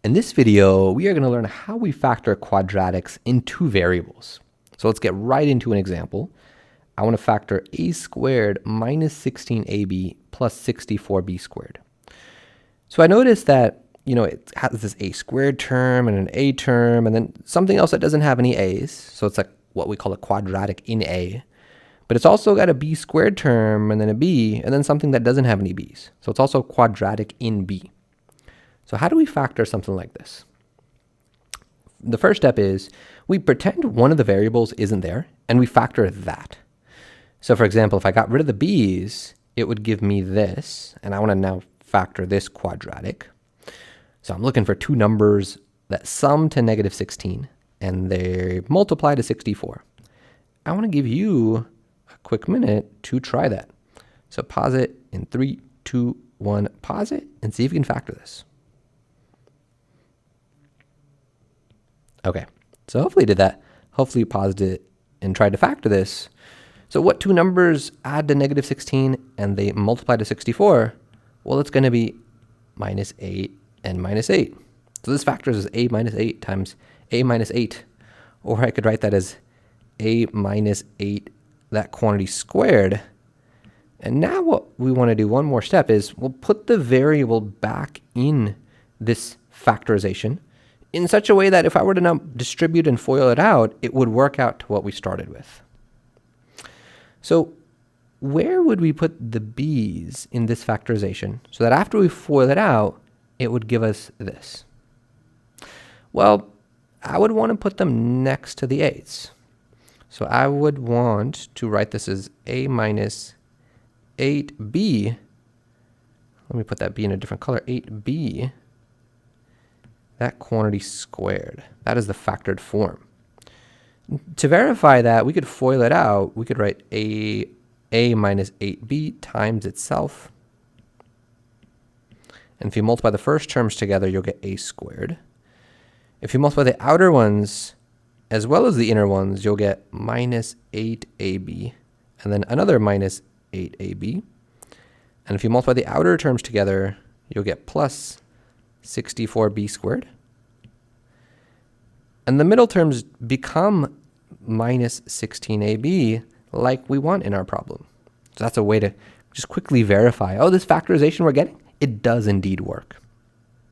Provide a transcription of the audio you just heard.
In this video, we are going to learn how we factor quadratics in two variables. So let's get right into an example. I want to factor a squared minus 16ab plus 64b squared. So I noticed that, it has this a squared term and an a term, and then something else that doesn't have any a's. So it's like what we call a quadratic in a. But it's also got a b squared term and then a b, and then something that doesn't have any b's. So it's also quadratic in b. So how do we factor something like this? The first step is we pretend one of the variables isn't there, and we factor that. So for example, if I got rid of the b's, it would give me this, and I want to now factor this quadratic. So I'm looking for two numbers that sum to negative 16, and they multiply to 64. I want to give you a quick minute to try that. So pause it in 3, 2, 1, pause it, and see if you can factor this. Okay, so hopefully you did that. Hopefully you paused it and tried to factor this. So what two numbers add to negative 16 and they multiply to 64? Well, it's going to be minus 8 and minus 8. So this factors as a minus 8 times a minus 8. Or I could write that as a minus 8, that quantity squared. And now what we want to do, one more step, is we'll put the variable back in this factorization in such a way that if I were to now distribute and FOIL it out, it would work out to what we started with. So where would we put the b's in this factorization so that after we FOIL it out, it would give us this? Well, I would want to put them next to the a's. So I would want to write this as a minus 8b. Let me put that b in a different color, 8b. That quantity squared. That is the factored form. To verify that, we could FOIL it out. We could write a minus 8b times itself. And if you multiply the first terms together, you'll get a squared. If you multiply the outer ones as well as the inner ones, you'll get minus 8ab, and then another minus 8ab. And if you multiply the outer terms together, you'll get plus 64b squared. And the middle terms become minus 16ab like we want in our problem. So that's a way to just quickly verify, oh, this factorization we're getting, it does indeed work.